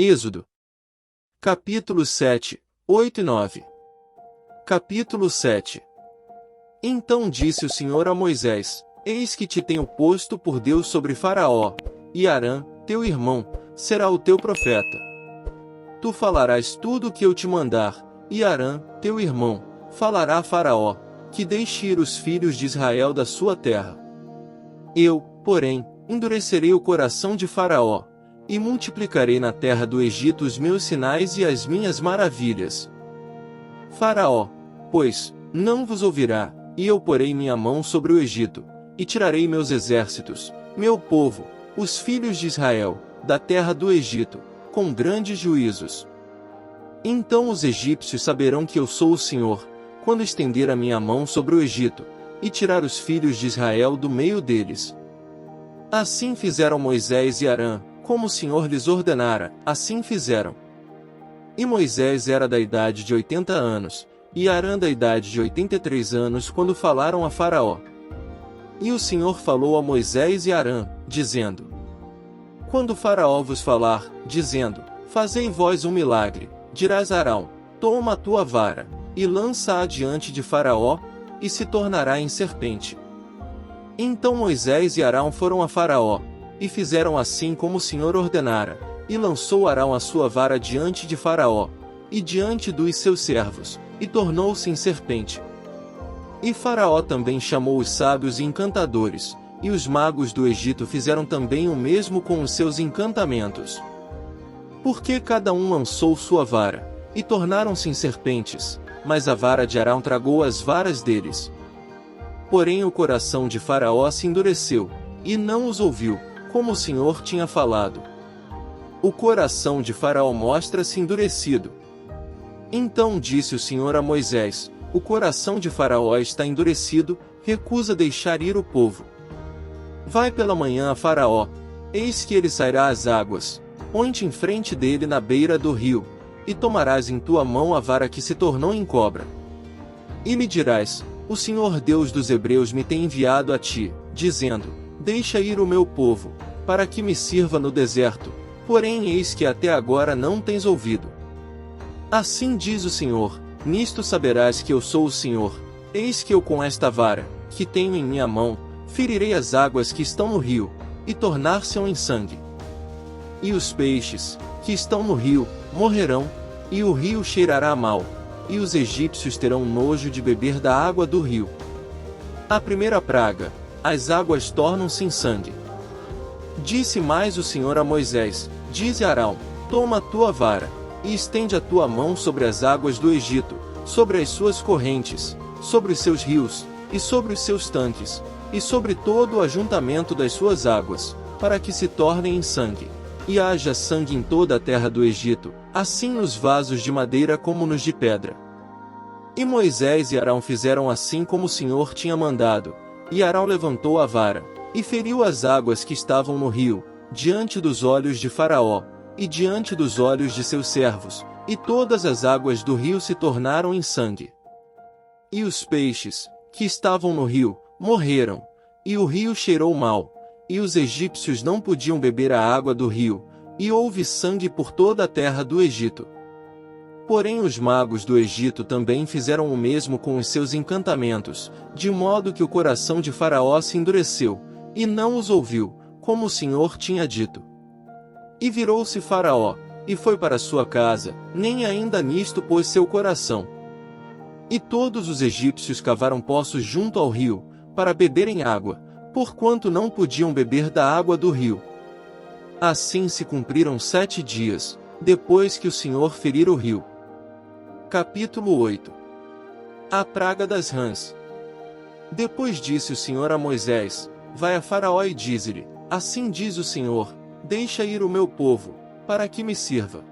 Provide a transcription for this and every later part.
Êxodo. Capítulo 7, 8 e 9. Capítulo 7. Então disse o Senhor a Moisés: Eis que te tenho posto por Deus sobre Faraó, e Arã, teu irmão, será o teu profeta. Tu falarás tudo o que eu te mandar, e Arã, teu irmão, falará a Faraó, que deixe ir os filhos de Israel da sua terra. Eu, porém, endurecerei o coração de Faraó, e multiplicarei na terra do Egito os meus sinais e as minhas maravilhas. Faraó, pois, não vos ouvirá, e eu porei minha mão sobre o Egito, e tirarei meus exércitos, meu povo, os filhos de Israel, da terra do Egito, com grandes juízos. Então os egípcios saberão que eu sou o Senhor, quando estender a minha mão sobre o Egito, e tirar os filhos de Israel do meio deles. Assim fizeram Moisés e Arã, como o Senhor lhes ordenara, assim fizeram. E Moisés era da idade de 80 anos, e Arã da idade de 83 anos quando falaram a Faraó. E o Senhor falou a Moisés e Arã, dizendo: Quando Faraó vos falar, dizendo: Fazei vós um milagre, dirás a Arão: Toma a tua vara, e lança-a diante de Faraó, e se tornará em serpente. Então Moisés e Arão foram a Faraó, e fizeram assim como o Senhor ordenara, e lançou Arão a sua vara diante de Faraó, e diante dos seus servos, e tornou-se em serpente. E Faraó também chamou os sábios e encantadores, e os magos do Egito fizeram também o mesmo com os seus encantamentos. Porque cada um lançou sua vara, e tornaram-se em serpentes, mas a vara de Arão tragou as varas deles. Porém o coração de Faraó se endureceu, e não os ouviu, como o Senhor tinha falado. O coração de Faraó mostra-se endurecido. Então disse o Senhor a Moisés: O coração de Faraó está endurecido, recusa deixar ir o povo. Vai pela manhã a Faraó, eis que ele sairá às águas, põe-te em frente dele na beira do rio, e tomarás em tua mão a vara que se tornou em cobra. E lhe dirás: O Senhor Deus dos Hebreus me tem enviado a ti, dizendo: Deixa ir o meu povo, para que me sirva no deserto, porém eis que até agora não tens ouvido. Assim diz o Senhor: Nisto saberás que eu sou o Senhor, eis que eu com esta vara, que tenho em minha mão, ferirei as águas que estão no rio, e tornar-se-ão em sangue. E os peixes, que estão no rio, morrerão, e o rio cheirará mal, e os egípcios terão nojo de beber da água do rio. A primeira praga: as águas tornam-se em sangue. Disse mais o Senhor a Moisés: Dize a Arão: Toma a tua vara, e estende a tua mão sobre as águas do Egito, sobre as suas correntes, sobre os seus rios, e sobre os seus tanques, e sobre todo o ajuntamento das suas águas, para que se tornem em sangue. E haja sangue em toda a terra do Egito, assim nos vasos de madeira como nos de pedra. E Moisés e Arão fizeram assim como o Senhor tinha mandado, e Arão levantou a vara, e feriu as águas que estavam no rio, diante dos olhos de Faraó, e diante dos olhos de seus servos, e todas as águas do rio se tornaram em sangue. E os peixes, que estavam no rio, morreram, e o rio cheirou mal, e os egípcios não podiam beber a água do rio, e houve sangue por toda a terra do Egito. Porém os magos do Egito também fizeram o mesmo com os seus encantamentos, de modo que o coração de Faraó se endureceu, e não os ouviu, como o Senhor tinha dito. E virou-se Faraó, e foi para sua casa, nem ainda nisto pôs seu coração. E todos os egípcios cavaram poços junto ao rio, para beberem água, porquanto não podiam beber da água do rio. Assim se cumpriram 7 dias, depois que o Senhor ferira o rio. Capítulo 8. A praga das rãs. Depois disse o Senhor a Moisés: Vai a Faraó e dize-lhe: Assim diz o Senhor: Deixa ir o meu povo, para que me sirva.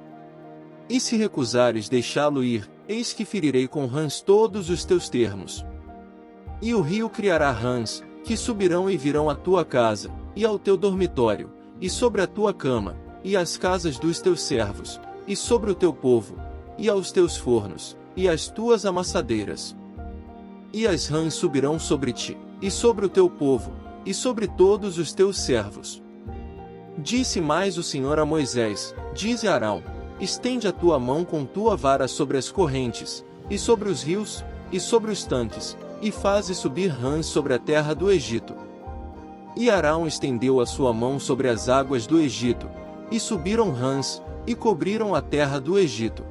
E se recusares deixá-lo ir, eis que ferirei com rãs todos os teus termos. E o rio criará rãs, que subirão e virão à tua casa, e ao teu dormitório, e sobre a tua cama, e às casas dos teus servos, e sobre o teu povo, e aos teus fornos, e às tuas amassadeiras. E as rãs subirão sobre ti, e sobre o teu povo, e sobre todos os teus servos. Disse mais o Senhor a Moisés: Dize a Arão: Estende a tua mão com tua vara sobre as correntes, e sobre os rios, e sobre os tanques, e faze subir rãs sobre a terra do Egito. E Arão estendeu a sua mão sobre as águas do Egito, e subiram rãs, e cobriram a terra do Egito.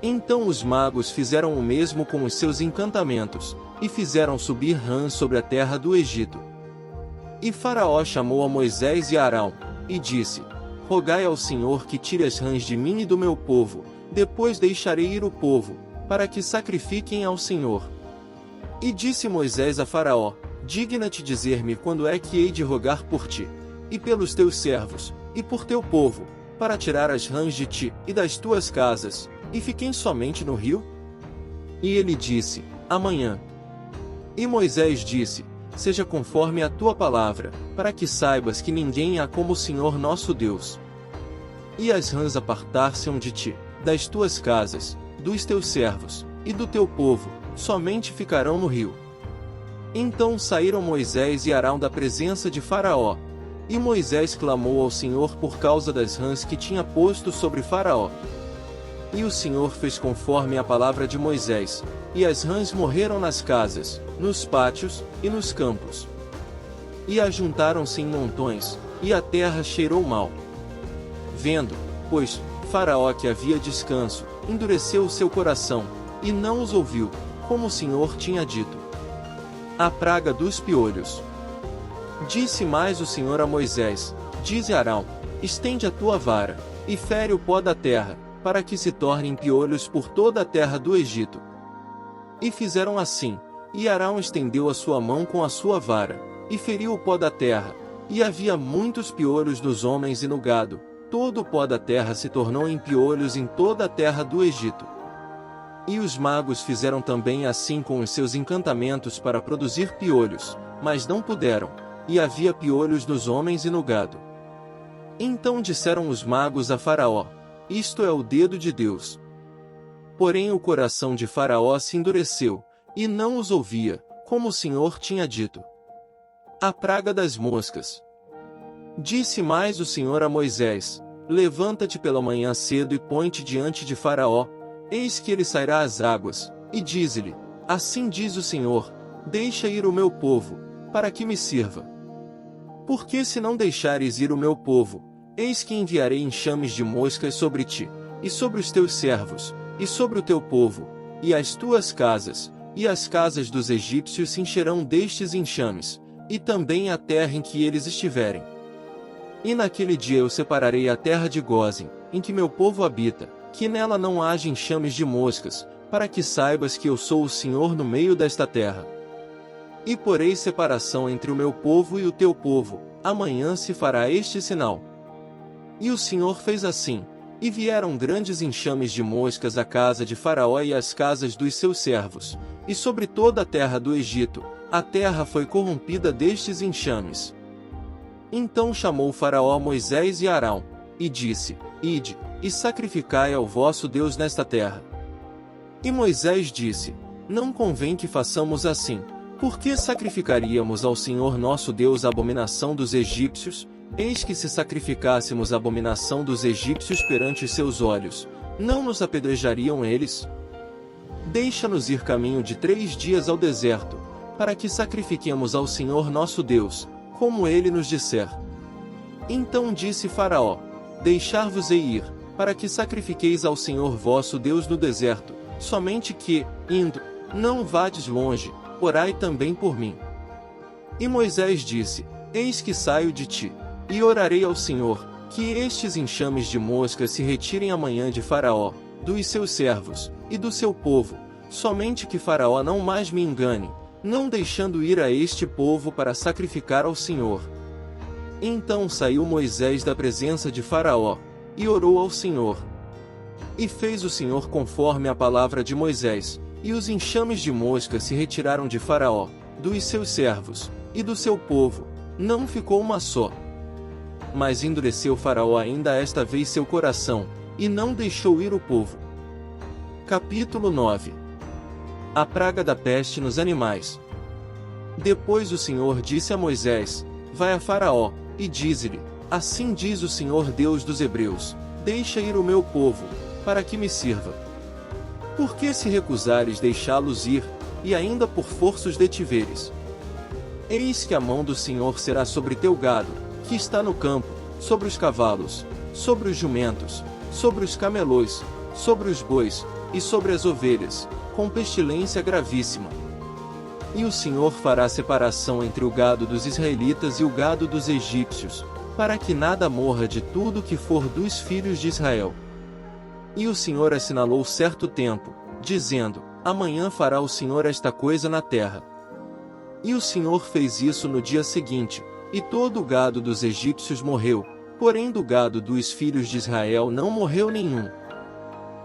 Então os magos fizeram o mesmo com os seus encantamentos, e fizeram subir rãs sobre a terra do Egito. E Faraó chamou a Moisés e a Arão, e disse: Rogai ao Senhor que tire as rãs de mim e do meu povo, depois deixarei ir o povo, para que sacrifiquem ao Senhor. E disse Moisés a Faraó: Digna-te dizer-me quando é que hei de rogar por ti, e pelos teus servos, e por teu povo, para tirar as rãs de ti e das tuas casas, e fiquem somente no rio? E ele disse: Amanhã. E Moisés disse: Seja conforme a tua palavra, para que saibas que ninguém há como o Senhor nosso Deus. E as rãs apartar-se-ão de ti, das tuas casas, dos teus servos, e do teu povo, somente ficarão no rio. Então saíram Moisés e Arão da presença de Faraó. E Moisés clamou ao Senhor por causa das rãs que tinha posto sobre Faraó. E o Senhor fez conforme a palavra de Moisés, e as rãs morreram nas casas, nos pátios, e nos campos. E ajuntaram-se em montões, e a terra cheirou mal. Vendo, pois, Faraó que havia descanso, endureceu o seu coração, e não os ouviu, como o Senhor tinha dito. A praga dos piolhos. Disse mais o Senhor a Moisés: Dize a Arão: Estende a tua vara, e fere o pó da terra, para que se tornem piolhos por toda a terra do Egito. E fizeram assim, e Arão estendeu a sua mão com a sua vara, e feriu o pó da terra, e havia muitos piolhos nos homens e no gado, todo o pó da terra se tornou em piolhos em toda a terra do Egito. E os magos fizeram também assim com os seus encantamentos para produzir piolhos, mas não puderam, e havia piolhos nos homens e no gado. Então disseram os magos a Faraó: Isto é o dedo de Deus. Porém o coração de Faraó se endureceu, e não os ouvia, como o Senhor tinha dito. A praga das moscas. Disse mais o Senhor a Moisés: Levanta-te pela manhã cedo e põe-te diante de Faraó, eis que ele sairá às águas, e dize-lhe: Assim diz o Senhor: Deixa ir o meu povo, para que me sirva. Porque se não deixares ir o meu povo, eis que enviarei enxames de moscas sobre ti, e sobre os teus servos, e sobre o teu povo, e as tuas casas, e as casas dos egípcios se encherão destes enxames, e também a terra em que eles estiverem. E naquele dia eu separarei a terra de Gósen, em que meu povo habita, que nela não haja enxames de moscas, para que saibas que eu sou o Senhor no meio desta terra. E porei separação entre o meu povo e o teu povo, amanhã se fará este sinal. E o Senhor fez assim, e vieram grandes enxames de moscas à casa de Faraó e às casas dos seus servos, e sobre toda a terra do Egito, a terra foi corrompida destes enxames. Então chamou Faraó Moisés e Arão, e disse: Ide, e sacrificai ao vosso Deus nesta terra. E Moisés disse: Não convém que façamos assim, porque sacrificaríamos ao Senhor nosso Deus a abominação dos egípcios. Eis que se sacrificássemos a abominação dos egípcios perante os seus olhos, não nos apedrejariam eles? Deixa-nos ir caminho de 3 dias ao deserto, para que sacrifiquemos ao Senhor nosso Deus, como ele nos disser. Então disse Faraó: Deixar-vos-ei ir, para que sacrifiqueis ao Senhor vosso Deus no deserto, somente que, indo, não vades longe, orai também por mim. E Moisés disse: Eis que saio de ti, e orarei ao Senhor, que estes enxames de moscas se retirem amanhã de Faraó, dos seus servos, e do seu povo, somente que Faraó não mais me engane, não deixando ir a este povo para sacrificar ao Senhor. Então saiu Moisés da presença de Faraó, e orou ao Senhor. E fez o Senhor conforme a palavra de Moisés, e os enxames de moscas se retiraram de Faraó, dos seus servos, e do seu povo, não ficou uma só. Mas endureceu Faraó ainda esta vez seu coração, e não deixou ir o povo. Capítulo 9. A praga da peste nos animais. Depois o Senhor disse a Moisés: Vai a Faraó, e dize-lhe: Assim diz o Senhor Deus dos Hebreus: deixa ir o meu povo, para que me sirva. Por que se recusares deixá-los ir, e ainda por força os detiveres? Eis que a mão do Senhor será sobre teu gado, que está no campo, sobre os cavalos, sobre os jumentos, sobre os camelôs, sobre os bois, e sobre as ovelhas, com pestilência gravíssima. E o Senhor fará separação entre o gado dos israelitas e o gado dos egípcios, para que nada morra de tudo que for dos filhos de Israel. E o Senhor assinalou certo tempo, dizendo: amanhã fará o Senhor esta coisa na terra. E o Senhor fez isso no dia seguinte, e todo o gado dos egípcios morreu, porém do gado dos filhos de Israel não morreu nenhum.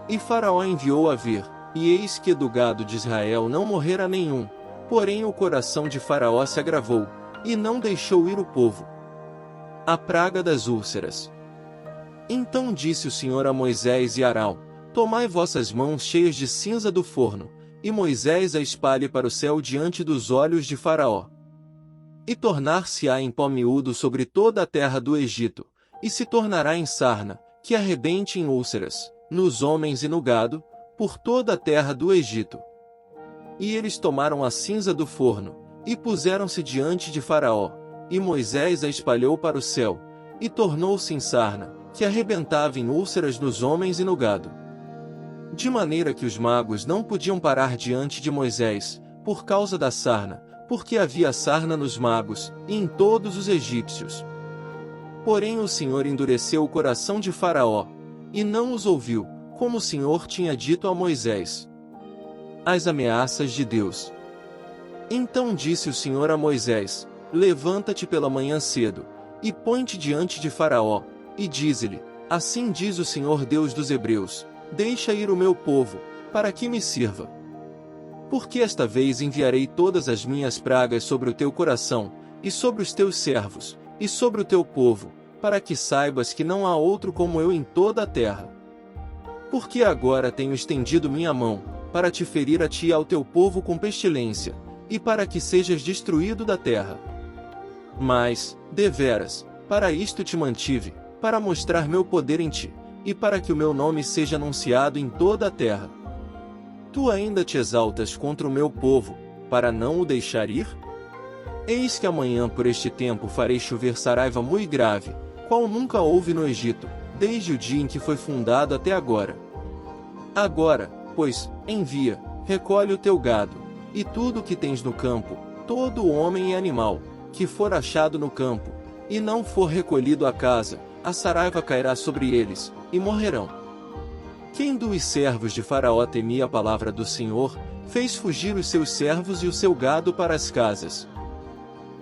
E Faraó enviou a ver, e eis que do gado de Israel não morrera nenhum, porém o coração de Faraó se agravou, e não deixou ir o povo. A praga das úlceras. Então disse o Senhor a Moisés e Arão: tomai vossas mãos cheias de cinza do forno, e Moisés a espalhe para o céu diante dos olhos de Faraó. E tornar-se-á em pó miúdo sobre toda a terra do Egito, e se tornará em sarna, que arrebente em úlceras, nos homens e no gado, por toda a terra do Egito. E eles tomaram a cinza do forno, e puseram-se diante de Faraó, e Moisés a espalhou para o céu, e tornou-se em sarna, que arrebentava em úlceras nos homens e no gado. De maneira que os magos não podiam parar diante de Moisés, por causa da sarna, porque havia sarna nos magos, e em todos os egípcios. Porém o Senhor endureceu o coração de Faraó, e não os ouviu, como o Senhor tinha dito a Moisés. As ameaças de Deus. Então disse o Senhor a Moisés: levanta-te pela manhã cedo, e põe-te diante de Faraó, e dize-lhe: assim diz o Senhor Deus dos Hebreus: deixa ir o meu povo, para que me sirva. Porque esta vez enviarei todas as minhas pragas sobre o teu coração, e sobre os teus servos, e sobre o teu povo, para que saibas que não há outro como eu em toda a terra. Porque agora tenho estendido minha mão, para te ferir a ti e ao teu povo com pestilência, e para que sejas destruído da terra. Mas, deveras, para isto te mantive, para mostrar meu poder em ti, e para que o meu nome seja anunciado em toda a terra. Tu ainda te exaltas contra o meu povo, para não o deixar ir? Eis que amanhã por este tempo farei chover saraiva muito grave, qual nunca houve no Egito, desde o dia em que foi fundado até agora. Agora, pois, envia, recolhe o teu gado, e tudo o que tens no campo, todo homem e animal, que for achado no campo, e não for recolhido à casa, a saraiva cairá sobre eles, e morrerão. Quem dos servos de Faraó temia a palavra do Senhor, fez fugir os seus servos e o seu gado para as casas.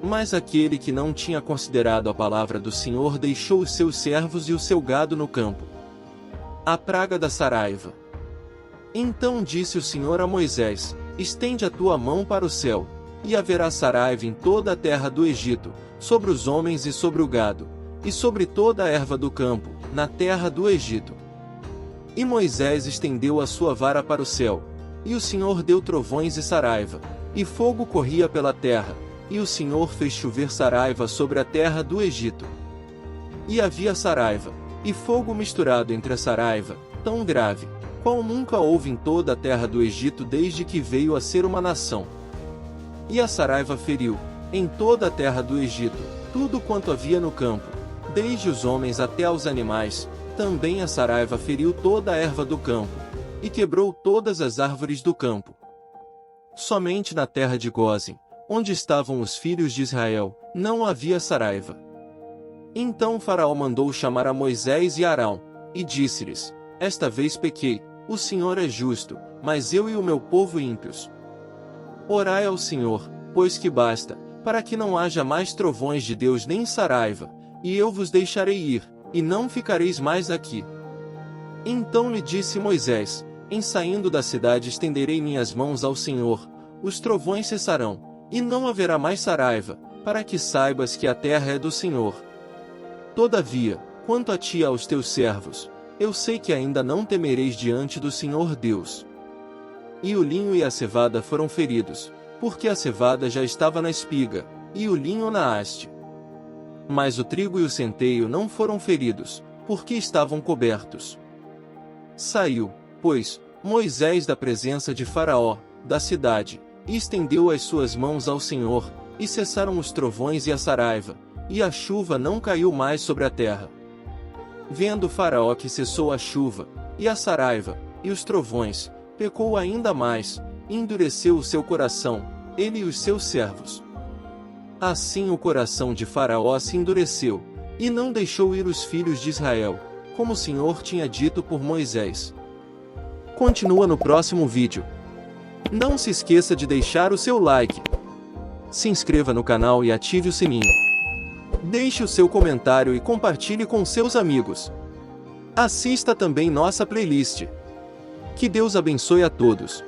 Mas aquele que não tinha considerado a palavra do Senhor deixou os seus servos e o seu gado no campo. A praga da saraiva. Então disse o Senhor a Moisés: estende a tua mão para o céu, e haverá saraiva em toda a terra do Egito, sobre os homens e sobre o gado, e sobre toda a erva do campo, na terra do Egito. E Moisés estendeu a sua vara para o céu, e o Senhor deu trovões e saraiva, e fogo corria pela terra, e o Senhor fez chover saraiva sobre a terra do Egito. E havia saraiva, e fogo misturado entre a saraiva, tão grave, qual nunca houve em toda a terra do Egito desde que veio a ser uma nação. E a saraiva feriu, em toda a terra do Egito, tudo quanto havia no campo, desde os homens até aos animais. Também a saraiva feriu toda a erva do campo, e quebrou todas as árvores do campo. Somente na terra de Gósen, onde estavam os filhos de Israel, não havia saraiva. Então Faraó mandou chamar a Moisés e Arão, e disse-lhes: esta vez pequei, o Senhor é justo, mas eu e o meu povo ímpios. Orai ao Senhor, pois que basta, para que não haja mais trovões de Deus nem saraiva, e eu vos deixarei ir, e não ficareis mais aqui. Então lhe disse Moisés: em saindo da cidade estenderei minhas mãos ao Senhor, os trovões cessarão, e não haverá mais saraiva, para que saibas que a terra é do Senhor. Todavia, quanto a ti e aos teus servos, eu sei que ainda não temereis diante do Senhor Deus. E o linho e a cevada foram feridos, porque a cevada já estava na espiga, e o linho na haste. Mas o trigo e o centeio não foram feridos, porque estavam cobertos. Saiu, pois, Moisés da presença de Faraó, da cidade, e estendeu as suas mãos ao Senhor, e cessaram os trovões e a saraiva, e a chuva não caiu mais sobre a terra. Vendo Faraó que cessou a chuva, e a saraiva, e os trovões, pecou ainda mais, e endureceu o seu coração, ele e os seus servos. Assim o coração de Faraó se endureceu, e não deixou ir os filhos de Israel, como o Senhor tinha dito por Moisés. Continua no próximo vídeo. Não se esqueça de deixar o seu like. Se inscreva no canal e ative o sininho. Deixe o seu comentário e compartilhe com seus amigos. Assista também nossa playlist. Que Deus abençoe a todos.